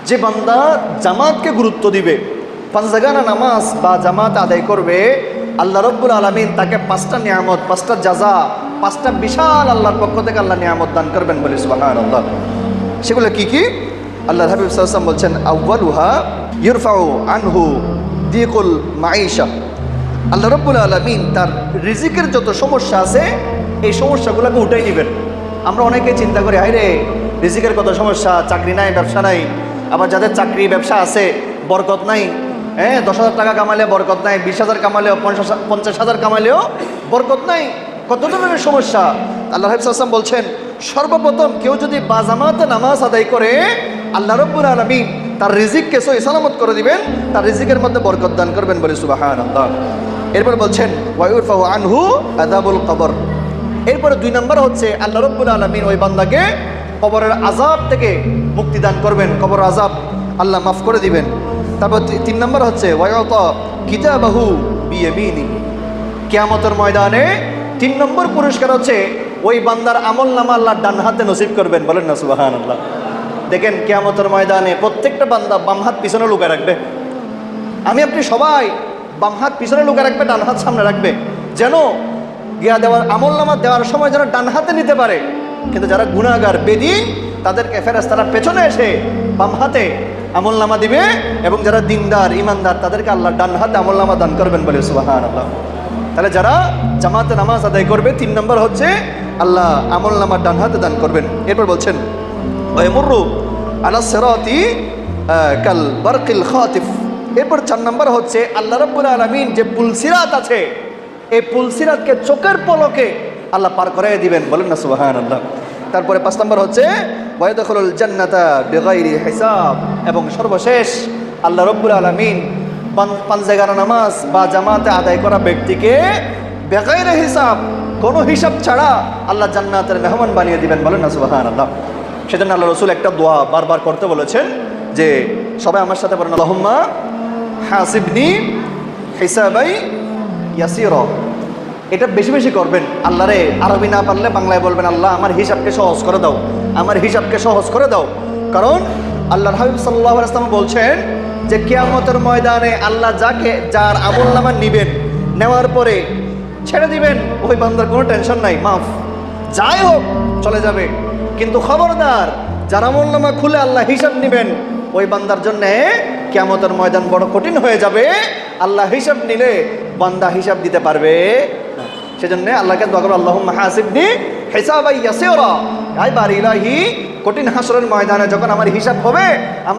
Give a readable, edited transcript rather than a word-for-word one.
যে বান্দা জামাতকে গুরুত্ব দিবে, পাঁচজাগানা নামাজ বা জামাত আদায় করবে, আল্লাহ রাব্বুল আলামিন তাকে 5টা নিয়ামত, 5টা জাযা, 5টা বিশাল আল্লাহর পক্ষ থেকে আল্লাহ নিয়ামত দান করবেন বলে সুবহানাল্লাহ। সেগুলো কি কি? আল্লাহর হাবিব সাল্লাল্লাহু আলাইহি ওয়াসাল্লাম বলছেন, আউয়ালুহা ইরফাউ আনহু দিকুল মাঈশা। আল্লাহ রাব্বুল আলামিন তার রিজিকের যত সমস্যা আছে এই সমস্যাগুলোকে উঠাই নেবেন। আমরা অনেকে চিন্তা করি, হায় রে রিজিকের কত সমস্যা, চাকরি নাই, ব্যবসা নাই। আবার যাদের চাকরি ব্যবসা আছে বরকত নাই, 10,000 টাকা কামালে বরকত নাই, 20,000 কামালেও 50,000 কামালেও বরকত নাই, কত ধরনের সমস্যা। আল্লাহ হাবিব সাল্লাল্লাহু আলাইহি ওয়াসাল্লাম বলছেন, সর্বপ্রথম কেউ যদি বাজামাতে নামাজ আদায় করে আল্লাহ রাব্বুল আলামিন তার রিজিককে সহি সালামত করে দিবেন, তার রিজিকের মধ্যে বরকত দান করবেন বলে সুবহানাল্লাহ। এরপর বলছেন ওয়ায়ুরফাউ আনহু আযাবুল কবর। এরপরে 2 নম্বর হচ্ছে আল্লাহ রাব্বুল আলামিন ওই বান্দাকে কবরের আযাব থেকে মুক্তি দান করবেন, কবর আযাব আল্লাহ মাফ করে দিবেন। তারপর 3 নম্বর হচ্ছে ওয়ায়ুতা কিতাবাহু বিয়ামিনি। কিয়ামতের ময়দানে 3 নম্বর পুরস্কার হচ্ছে ওই বান্দার আমলনামা আল্লাহ ডান হাতে নসিব করবেন, বলেন না সুবহানাল্লাহ। দেখেন কিয়ামতের ময়দানে প্রত্যেকটা বান্দা বাম হাত পিছনে লুকায় রাখবে। আমি আপনি সবাই বাম হাত পিছনে লুকায় রাখবে, ডান হাত সামনে রাখবে, যেন গিয়া দেওয়ার আমলনামা দেওয়ার সময় যেন ডান হাতে নিতে পারে। কিন্তু যারা গুনাহগার বেদিন তাদেরকে ফেরেশতারা পেছনে এসে বাম হাতে আমলনামা দিবে, এবং যারা দিনদার ইমানদার তাদেরকে আল্লাহ ডান হাতে আমলনামা দান করবেন বলে সুবহানাল্লাহ। তাহলে যারা জামাতে নামাজ আদায় করবে 3 নম্বর হচ্ছে আল্লাহ আমলনামা ডান হাতে দান করবেন। এরপর বলছেন ওয়ায়ামুরু আলা সিরাতি কাল বারকিল খাতিফ। এরপর 4 নম্বর হচ্ছে আল্লাহ রাব্বুল আলামিন যে পুলসিরাত আছে এই পুলসিরাতকে চোখের পলকে আল্লাহ পার করে দিবেন, বলেন না সুবহানাল্লাহ। তারপরে 5 নম্বর হচ্ছে ওয়ায়াদখুলুল জান্নাতা বিগাইরি হিসাব। এবং সর্বশেষ আল্লাহ রাব্বুল আলামিন পাঁচজাগানা নামাজ বা জামাতে আদায় করা ব্যক্তিকে বেগাইরে হিসাব, কোনো হিসাব ছাড়া আল্লাহ জান্নাতের মেহমান বানিয়ে দিবেন, বলেন না সুবহানাল্লাহ। সেজন্য আল্লাহ রাসূল একটা দোয়া বারবার করতে বলেছেন, যে সবাই আমার সাথে বলেন আল্লাহুম্মা হাসিবনি হিসাবাই ইয়াসিরা। এটা বেশি বেশি করবেন। আল্লাহরে আরবি না পারলে বাংলায় বলবেন, আল্লাহ আমার হিসাবকে সহজ করে দাও, আমার হিসাবকে সহজ করে দাও। কারণ আল্লাহর হাবিব সাল্লাল্লাহু আলাইহি ওয়াসাল্লাম বলছেন যে কিয়ামতের ময়দানে আল্লাহ যার আমলনামা নিবেন, নেওয়ার পরে ছেড়ে দিবেন, ওই বান্দার কোনো টেনশন নাই, মাফ, যাই হোক চলে যাবে। কিন্তু খবরদার যার আমলনামা খুলে আল্লাহ হিসাব নিবেন, ওই বান্দার জন্য কিয়ামতের ময়দান বড় কঠিন হয়ে যাবে। আল্লাহ হিসাব নিলে বান্দা হিসাব দিতে পারবে না। সেজন্য আল্লাহকে দোয়া করো, আল্লাহুম্মা হাসিবনি হিসাবাই ইয়াসিরা। আয় বারি ইলাহি, কঠিন হাসরের ময়দানে যখন আমার হিসাব হবে